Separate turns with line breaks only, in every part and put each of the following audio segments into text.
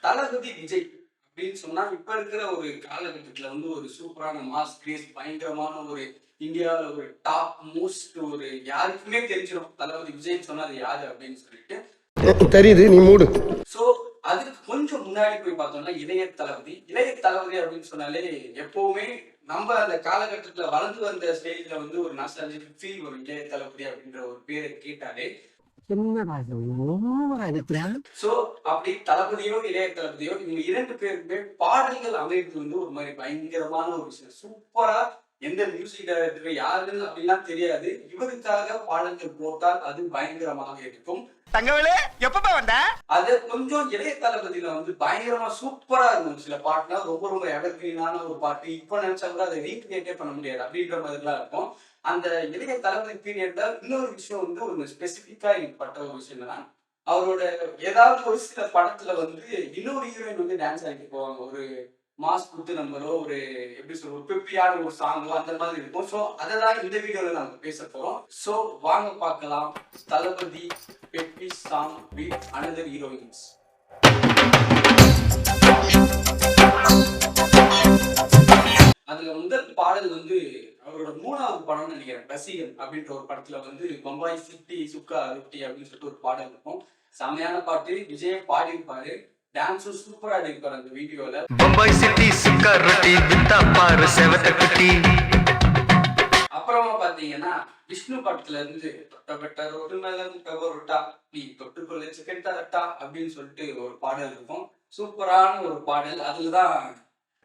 தளபதி விஜய் அப்படின்னு சொன்னா இப்ப இருக்கிற ஒரு காலகட்டத்துல வந்து ஒரு சூப்பரான மாஸ் கிரேஸ் பயங்கரமான ஒரு இந்தியாவில் ஒரு டாப் மோஸ்ட் ஒரு யாருக்குமே தெரிஞ்சிடும் தளபதி விஜய் சொன்னா அது யாரு அப்படின்னு சொல்லிட்டு
தெரியுது, நீ மூடு.
சோ அதுக்கு கொஞ்சம் முன்னாடி போய் பார்த்தோம்னா இளைய தளபதி அப்படின்னு சொன்னாலே எப்பவுமே நம்ம அந்த காலகட்டத்துல வளர்ந்து வந்த ஸ்டேஜ்ல வந்து ஒரு நாஸ்டாலஜிக் ஃபீல் வரும். இளைய தளபதி அப்படின்ற ஒரு பேரை கேட்டாலே சோ அப்படி தளபதியோ இளைய தளபதியோ இவங்க இரண்டு பேருக்குமே பாடல்கள் அமைப்பு வந்து ஒரு மாதிரி பயங்கரமான ஒரு விஷயம். சூப்பரா எந்த மியூசிக் டைரக்டர் யாரு அப்படின்லாம் தெரியாது, இவருக்காக பாடல்கள் போட்டால் அது பயங்கரமாக இருக்கும்.
தங்கவேலு எப்பப்பா வந்த?
அது கொஞ்சம் இளைய தளபதியில வந்து பயங்கரமா சூப்பரா இருக்கும். சில பாட்டுலாம் ரொம்ப ரொம்ப எவர்கிரீனான ஒரு பாட்டு, இப்ப நினைச்சா கூட அதை ரீக்ரியேட்டே பண்ண முடியாது அப்படின்ற மாதிரிலாம் இருக்கும். அந்த இளைய தளபதி பீரியட்ல இன்னொரு விஷயம் வந்து ஒரு ஸ்பெசிபிக்கா எனக்கு பட்ட ஒரு விஷயம் தான், அவரோட ஏதாவது ஒரு சில படத்துல வந்து இன்னொரு ஹீரோயின் வந்து டான்ஸ் ஆடிட்டு போவாங்க. ஒரு மாஸ் குத்து நம்பரோ ஒரு எப்படி சொல்ற ஒரு பெப்பியான ஒரு சாங்கோ அந்த மாதிரி இருக்கும். ஸோ அதெல்லாம் இந்த வீடியோல நம்ம பேச போறோம். ஸோ வாங்க பார்க்கலாம் Thalapathy peppy song with another heroines. அதுல முதல் பாடல் வந்து அவரோட 3வது படம்னு நினைக்கிறேன், ரசிகன் அப்படின்ற ஒரு படத்துல வந்து பம்பாய் சிட்டி சுக்கா ரொட்டி அப்படின்னு சொல்லிட்டு ஒரு பாடல் இருக்கும். செமையான பாட்டு, விஜய் பாடி இருப்பாரு, டான்ஸும் சூப்பரா இருப்பாரு அந்த வீடியோல.
பம்பாய் சிட்டி சுக்கா ரொட்டி வித்தா பாரு செவத்த குட்டி.
அப்புறமா பாத்தீங்கன்னா விஷ்ணு படத்துல இருந்து தொட்டபெட்ட ரோட்டு மேல ரொட்டா நீ தொட்டுக்கொள்ள சிக்கன் தரட்டா அப்படின்னு சொல்லிட்டு ஒரு பாடல் இருக்கும். சூப்பரான ஒரு பாடல். அதுலதான்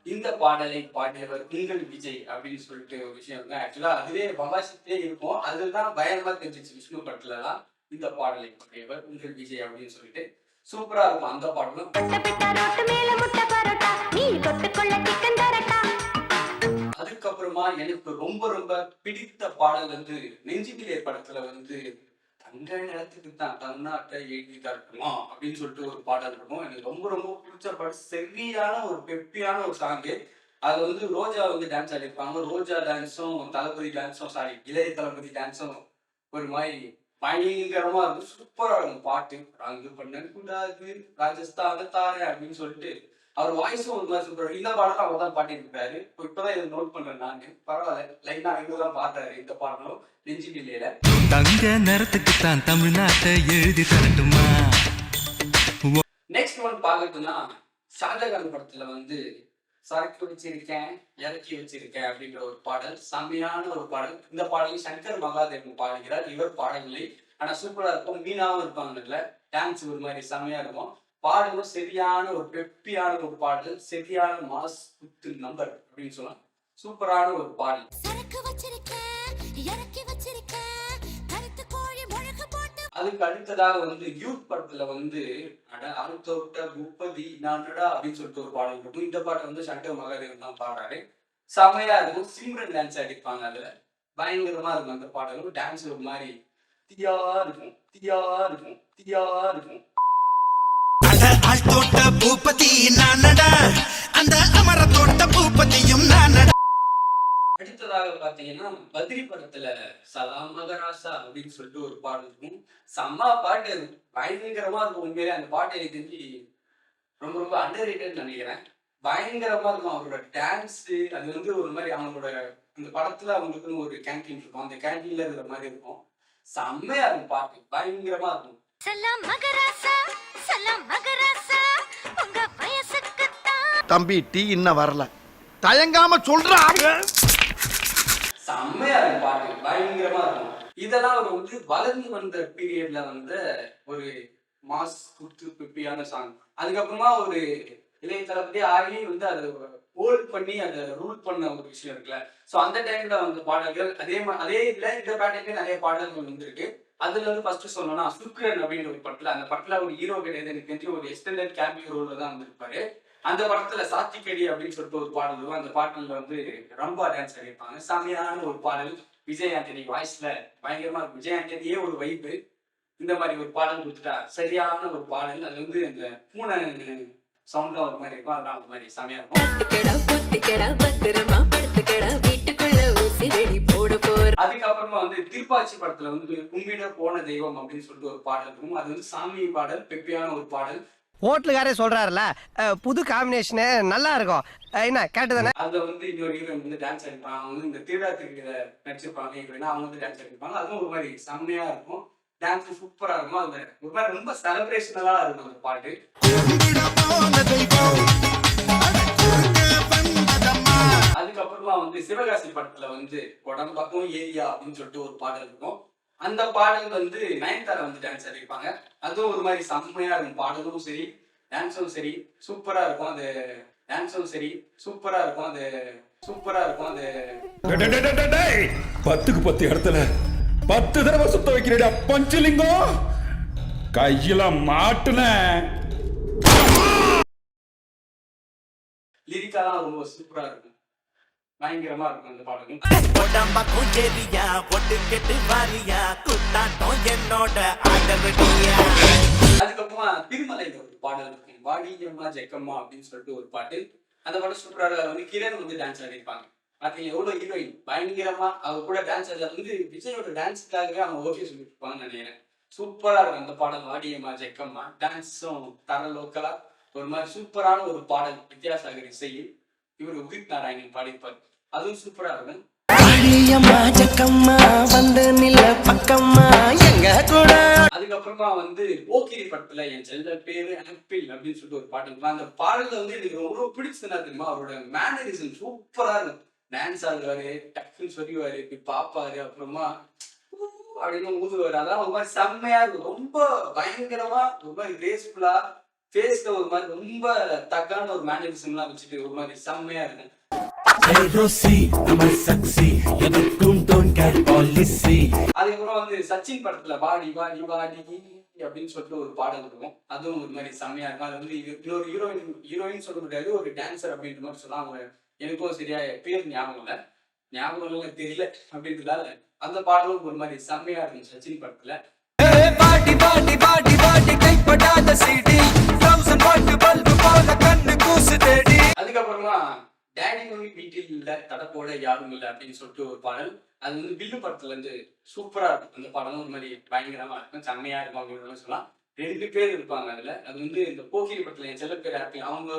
இந்த பாடலை பாடியவர் உங்கள் விஜய் அப்படின்னு சொல்லிட்டு ஒரு விஷயம் இருக்கு. ஆக்சுவலா அதுவே பம்பாசிட்டே இருக்கும், அதுதான் பயங்கரமா தெரிஞ்சிச்சு விஷ்ணு படத்துல தான் இந்த பாடலை பாடியவர் உங்கள் விஜய் அப்படின்னு சொல்லிட்டு. சூப்பரா இருக்கும் அந்த பாடலும். அதுக்கப்புறமா எனக்கு ரொம்ப ரொம்ப பிடித்த பாடல் வந்து நெஞ்சிலே படத்துல வந்து தங்க நிலத்துக்கு தான் தமிழ்நாட்டை எழுதி தரட்டுமா அப்படின்னு சொல்லிட்டு ஒரு பாடல் இருக்கும். எனக்கு ரொம்ப ரொம்ப பிடிச்ச பாடல், சரியான ஒரு பெப்பியான ஒரு சாங்கு. அது வந்து ரோஜா வந்து டான்ஸ் ஆடிருப்பாங்க. ரோஜா டான்ஸும் தளபதி டான்ஸும் இளைய தளபதி டான்ஸும் ஒரு மாதிரி பயங்கரமா இருக்கும். சூப்பரா இருக்கும் பாட்டு. அங்கு பண்ண கூடாது ராஜஸ்தான தாரே அப்படின்னு சொல்லிட்டு அவர் வாய்ஸும் ஒரு மாதிரி சூப்பர். இந்த பாடலும் அவர் தான் பாட்டிருக்காரு. இப்பதான் இதை நோட் பண்றேன் நானு. பரவாயில்ல, லைனா இங்கதான் பாடுறாரு இந்த பாடலும் நெஞ்சினிலையில.
தங்க நேரத்துக்கு தான் தமிழ்நாட்டை எழுதி தரட்டுமா.
நெக்ஸ்ட் ஒன் பாக்கட்டும்னா ஷாஜகான் படத்துல வந்து சரக்கு வச்சிருக்கேன் இறக்கி வச்சிருக்கேன் அப்படின்ற ஒரு பாடல், செம்மையான ஒரு பாடல். இந்த பாடலை சங்கர் மகாதேவன் பாடுகிறார், இவர் பாடல்களை. ஆனா சூப்பரா இருக்கும், மீனாவும் இருப்பாங்கல்ல, டான்ஸ் ஒரு மாதிரி செம்மையா இருக்கும். பாடலும் சரியான ஒரு பெப்பியான ஒரு பாடல், சரியான மாஸ் குத்து நம்பர் அப்படின்னு சொல்லலாம். சூப்பரான ஒரு பாடல். அதுக்கு அடுத்ததாக வந்து யூத் படத்துல வந்து அறுத்தோட்ட முப்பதி நானடா அப்படின்னு சொல்லிட்டு ஒரு பாடல் இருக்கும். இந்த பாட்டை வந்து சங்கர் மகாதேவன் தான் பாடுறாரு. செமையா இருக்கும். சிம்ரன் டான்ஸ் அடிப்பாங்க, அதுல பயங்கரமா இருக்கும் அந்த பாடலும். டான்ஸ் ஒரு மாதிரி தீயா இருக்கும், தீயா இருக்கும், தீயா இருக்கும்.
தோட்ட பூபதி நானடா, அந்த அமர தோட்ட பூபதியும் நானடா.
அடுத்ததாக பாத்தீங்கன்னா பத்ரி படத்துல சலாம் மகராசா அப்படின்னு சொல்லிட்டு ஒரு பாடல் இருக்கும். செம்ம பாட்டு, பயங்கரமா இருக்கும். உண்மையிலே அந்த பாட்டு எனக்கு தெரிஞ்சு ரொம்ப ரொம்ப அண்டர் ரேட்டட் நினைக்கிறேன். பயங்கரமா இருக்கும் அவரோட டான்ஸ். அது வந்து ஒரு மாதிரி அவங்களோட அந்த படத்துல அவங்களுக்குன்னு ஒரு கேன்டீன் இருக்கும், அந்த கேன்டீன்ல இருக்கிற மாதிரி இருக்கும். செம்மையா இருக்கும் பாட்டு, பயங்கரமா இருக்கும்.
தம்பி டீ இன்னும் வரல, தயங்காம சொல்றாங்க.
செம்மையா இருக்கும் பாட்டு, பயங்கரமா இருக்கும். இதெல்லாம் ஒரு வந்து வளர்ந்து வந்த பீரியட்ல வந்து ஒரு மாஸ் குத்து பிப்பியான சாங். அதுக்கப்புறமா ஒரு இளைய தளபதி ஆகி வந்து அதை ஹோல்ட் பண்ணி அதை ரூல் பண்ண ஒரு விஷயம் இருக்குல்ல. ஸோ அந்த டைம்ல வந்து பாடல்கள் அதே இல்லை, இந்த பேட்டர்ல நிறைய பாடல்கள் வந்துருக்கு. அதுல வந்து ஃபர்ஸ்ட் சொல்லணும்னா சுக்ரன் அப்படின்ற ஒரு படத்துல, அந்த படத்துல ஒரு ஹீரோ கிடையாது, எனக்கு தெரிஞ்சு ஒரு எக்ஸ்டெண்டட் கேமியோ ரோல்ல தான் வந்திருப்பாரு. அந்த படத்துல சாத்திக்கடி அப்படின்னு சொல்லிட்டு ஒரு பாடல் இருக்கும். அந்த பாடல்ல வந்து ரம்பா டான்ஸ் ஆடிருப்பாங்க. செமையான ஒரு பாடல், விஜய் ஆண்டனி வாய்ஸ்ல பயங்கரமா இருக்கும். விஜய் ஆண்டனியே ஒரு வைப்பு, இந்த மாதிரி ஒரு பாடல் கொடுத்துட்டா சரியான ஒரு பாடல். அது வந்து இந்த பூனை சவுண்ட்ல ஒரு மாதிரி இருக்கும், அதெல்லாம் ஒரு மாதிரி செமையா இருக்கும். அதுக்கப்புறமா வந்து திருப்பாச்சி படத்துல வந்து கும்பிட போன தெய்வம் அப்படின்னு சொல்லிட்டு ஒரு பாடல் இருக்கும். அது வந்து சாமி பாடல், பெப்பியான ஒரு பாடல்.
ஹோட்டலுக்காரே சொல்றாருல புது காம்பினேஷனு நல்லா இருக்கும் என்ன கேட்டு தானே.
அதுல வந்து இன்னொரு ஹீரோயின் வந்து டான்ஸ் அடிப்பாங்க. அவங்க வந்து இந்த திருவிழாத்துக்கு நடிச்சிருப்பாங்க ஹீரோயினா, அவங்க வந்து டான்ஸ் அடிப்பாங்க. அதுவும் ஒரு மாதிரி செம்மையா இருக்கும். டான்ஸ் சூப்பரா இருக்கும். அது ஒரு மாதிரி ரொம்ப செலிப்ரேஷனலா இருக்கும் அந்த பாட்டு. அதுக்கப்புறமா வந்து சிவகாசி படத்துல வந்து உடம்பாக்கும் ஏரியா அப்படின்னு சொல்லிட்டு ஒரு பாடல் இருக்கும். அந்த பாடல் வந்து நயன்தாரா வந்து டான்ஸ் ஆடிருப்பாங்க. அதுவும் ஒரு மாதிரி செம்மையா இருக்கும். பாடலும் சரி, டான்ஸும் சரி சூப்பரா இருக்கும். அது டான்ஸும் சரி சூப்பரா இருக்கும். அது சூப்பரா இருக்கும். அது
10க்கு 10 இடத்துல 10 தடவை சுத்த வைக்கிறேடா பஞ்சலிங்கம். கையில மாட்டுன
லிரிக்காலாம் ரொம்ப சூப்பரா இருக்கும். பயங்கரமா இருக்கும் அந்த பாடலும்.
உடம்ப குஞ்சேரியா ஒட்டு கெட்டு வாரியா குத்தாட்டம் என்னோட ஆதரடியா.
அதுக்கப்புறமா திருமலையில ஒரு பாடல் இருக்கும். வாடியம்மா ஜெக்கம்மா அப்படின்னு சொல்லிட்டு ஒரு பாட்டு. அந்த பாட்டு சூப்பரா வந்து கிரண் வந்து டான்ஸ் ஆடிருப்பாங்க. பாத்தீங்க எவ்வளவு ஹீரோயின் பயங்கரமா அவர் கூட டான்ஸ் ஆடி வந்து விஜயோட டான்ஸுக்காகவே அவங்க ஓகே சொல்லிட்டு இருப்பாங்கன்னு நினைக்கிறேன். சூப்பரா இருக்கும் அந்த பாடல் வாடியம்மா ஜெக்கம்மா. டான்ஸும் தர லோக்கலா ஒரு மாதிரி சூப்பரான ஒரு பாடல். வித்யாசாகர் இசையில் இவர் உதித் நாராயணன் பாடிப்பார். அதுவும் சூப்பரா இருக்கும். அதுக்கப்புறமா வந்து போக்கிரி படத்துல என் செல்ல பேரு ஆப்பிள் அப்படின்னு சொல்லிட்டு ஒரு பாட்டு இருக்கும். அந்த பாடல்ல வந்து எனக்கு ரொம்ப பிடிச்சதுன்னா தெரியுமா, அவரோட மேனரிசம் சூப்பரா இருக்கும். டான்ஸ் ஆடுவாரு, டக்குன்னு சொல்லிவாரு, இப்படி பாப்பாரு, அப்புறமா அப்படின்னு ஊதுவாரு. அதெல்லாம் ஒரு மாதிரி செம்மையா இருக்கும். ரொம்ப பயங்கரமா ஒரு மாதிரி கிரேஸ்ஃபுல்லா ஃபேஸ்ல ஒரு மாதிரி ரொம்ப தக்கான ஒரு மேனரிசம் எல்லாம் வச்சுட்டு ஒரு மாதிரி செம்மையா இருக்கும். அதுக்கப்புறம் வந்து சச்சின் படத்துல வாடி வாடி வாடி அப்படின்னு சொல்லிட்டு ஒரு பாடல் இருக்கும். அதுவும் ஒரு மாதிரி செம்மையா இருக்கும். அது வந்து இன்னொரு ஹீரோயின் சொல்ல முடியாது, ஒரு டான்சர் அப்படின்ற மாதிரி சொன்னாங்க. எனக்கும் சரியா பேர் ஞாபகம் இல்லை தெரியல அப்படின்றதால அந்த பாடலும் ஒரு மாதிரி செம்மையா இருக்கும் சச்சின் படத்துல. அதுக்கப்புறமா டேடி மம்மி வீட்டில் இல்ல தடப்போட யாரும் இல்லை அப்படின்னு சொல்லிட்டு ஒரு பாடல். அது வந்து வில்லு படத்துல இருந்து சூப்பரா இருக்கும். அந்த பாடலும் ஒரு மாதிரி பயங்கரமா இருக்கும், செம்மையா இருக்கும் அப்படின்ற மாதிரி சொல்லலாம். 2 பேர் இருப்பாங்க அதுல. அது வந்து இந்த போக்கிரி படத்துல என் செல்ல பேர் ஆப்பிள் அவங்க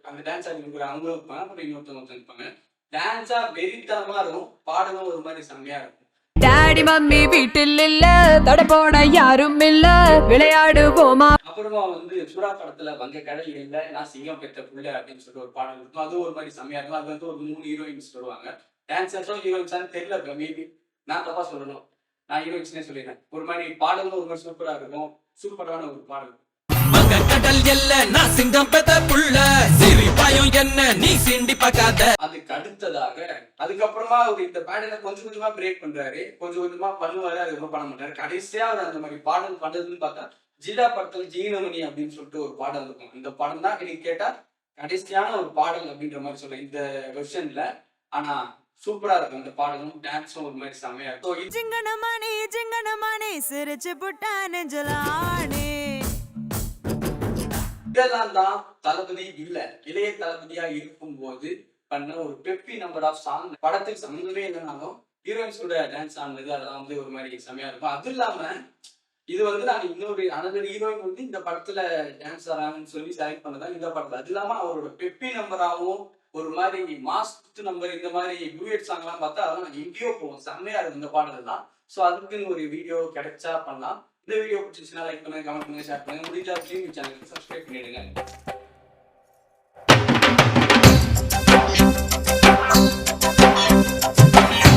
அந்த டான்ஸ் ஆடி இருக்கிற அவங்களும் இருப்பாங்க, அப்புறம் இன்னொருத்தவங்க இருப்பாங்க. டான்ஸா வெறித்தனமா இருக்கும், பாடலும் ஒரு மாதிரி செம்மையா இருக்கும்.
டாடி மம்மி வீட்டில் இல்ல தடப்போட யாரும் இல்ல விளையாடுவோமா.
அப்புறமா வந்து சுறா படத்துல வங்க கடல் இல்ல நான் சிங்கம் பெற்ற புள்ள அப்படின்னு சொல்லிட்டு ஒரு பாடல் இருக்கும். அதுவும் ஒரு மாதிரி செம்மையா இருக்கும். அது வந்து ஒரு 3 ஹீரோயின்ஸ் வருவாங்க. டான்சர்ஸோ ஹீரோயின்ஸான்னு தெரியல, மேபி நான் தப்பா சொல்லணும். நான் ஹீரோயின்ஸ்னே சொல்லிடுறேன். ஒரு மாதிரி பாடலும் ஒரு மாதிரி சூப்பரா இருக்கும். சூப்பரான ஒரு பாடல்.
கடல் எல்ல நான் சிங்கம் பெத்த புள்ள சிரிப்பாயும் என்ன நீ சிண்டி பார்க்காத.
அதுக்கு அடுத்ததாக அதுக்கப்புறமா அவர் இந்த பாடலை கொஞ்சம் கொஞ்சமா பிரேக் பண்றாரு, கொஞ்சம் கொஞ்சமா பண்ணுவாரு, அதுக்கப்புறம் பண்ண மாட்டாரு. கடைசியா அவர் அந்த மாதிரி பாடல் பண்றதுன்னு பார்த்தா ஜில்லா படத்தில் ஜீனமணி அப்படின்னு சொல்லிட்டு ஒரு பாடல் இருக்கும். இந்த படம் தான் எனக்கு கேட்டா கடைசியான ஒரு பாடல் அப்படின்ற மாதிரி சொல்ல இந்த வெர்ஷன்ல. ஆனா சூப்பரா இருக்கும் அந்த பாடலும், டான்ஸும் ஒரு மாதிரி செம்மையா இருக்கும்.
ஜிங்கனமணி சிரிச்சு புட்டா நெஞ்சலானே.
இதெல்லாம் தான் தளபதி இல்ல இளைய தளபதியா இருக்கும் போது பண்ண ஒரு பெப்பி நம்பர் ஆஃப் சாங். படத்துக்கு சம்மந்தமே இல்லைனாலும் ஹீரோயின்ஸோட டான்ஸ் ஆனது அதெல்லாம் வந்து ஒரு மாதிரி செம்மையா இருக்கும். அது இல்லாம இது வந்து நான் இன்னொரு அனதர் ஹீரோயின் வந்து இந்த படத்துல டான்ஸ் ஆறாங்கன்னு சொல்லி செலக்ட் பண்ணதான் இந்த படத்துல. அது இல்லாம அவரோட பெப்பி நம்பராகவும் ஒரு மாதிரி மாஸ் நம்பர் இந்த மாதிரி டூயட் சாங் எல்லாம் பார்த்தா அதெல்லாம் எங்கேயோ போகும், செம்மையா இருக்கும் இந்த பாடல் தான். ஸோ அதுக்குன்னு ஒரு வீடியோ கிடைச்சா பண்ணலாம். இந்த வீடியோ பிடிச்சிச்சுன்னா லைக் பண்ணுங்க, கமெண்ட் பண்ணுங்க, ஷேர் பண்ணுங்க. முடிஞ்சா சேனலுக்கு சப்ஸ்கிரைப் பண்ணிடுங்க.